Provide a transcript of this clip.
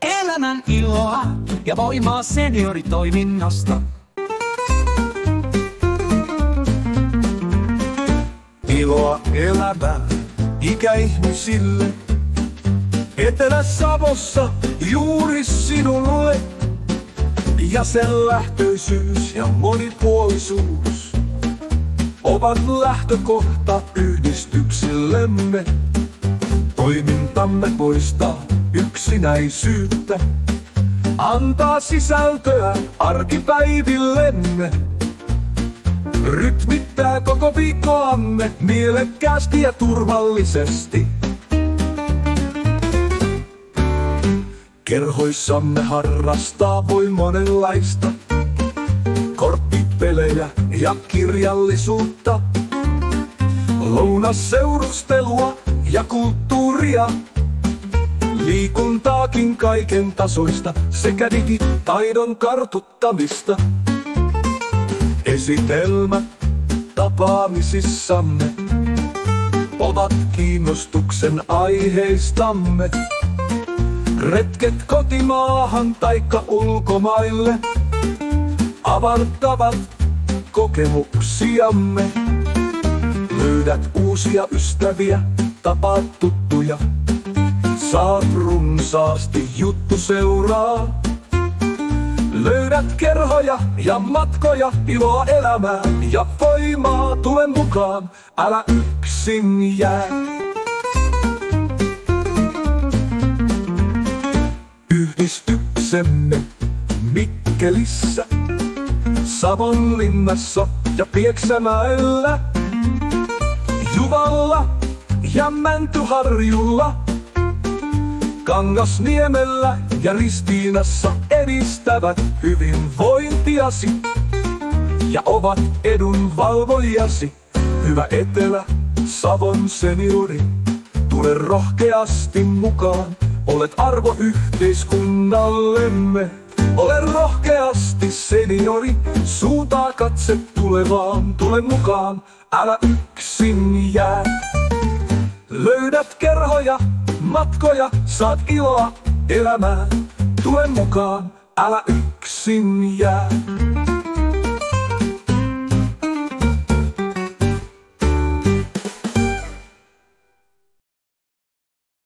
Elämän iloa ja voimaa senioritoiminnasta. Iloa elämää ikäihmisille. Etelä-Savossa juuri sinulle. Jäsenlähtöisyys ja monipuolisuus ovat lähtökohta yhdistyksillemme. Toimintamme poistaa yksinäisyyttä, antaa sisältöä arkipäivillemme. Rytmittää koko viikkoamme mielekkäästi ja turvallisesti. Kerhoissamme harrastaa voi monenlaista korttipelejä ja kirjallisuutta, lounasseurustelua ja kulttuuria, liikuntaakin kaiken tasoista sekä digitaidon kartuttamista. Esitelmät tapaamisissamme ovat kiinnostuksen aiheistamme. Retket kotimaahan taikka ulkomaille avartavat kokemuksiamme. Löydät uusia ystäviä, tapaat tuttuja, saat runsaasti juttuseuraa. Löydät kerhoja ja matkoja, iloa elämään ja voimaa, tule mukaan, älä yksin jää. Yhdistyksemme Mikkelissä, Savonlinnassa ja Pieksämäellä, Juvalla ja Mäntyharjulla, Kangasniemellä ja Ristiinassa edistävät hyvinvointiasi ja ovat edunvalvojasi. Hyvä Etelä-Savon seniori, tule rohkeasti mukaan. Olet arvo yhteiskunnallemme. Ole rohkeasti seniori, suuntaa katse tulevaan. Tule mukaan, älä yksin jää. Löydät kerhoja, matkoja, saat iloa elämään. Tule mukaan, älä yksin jää.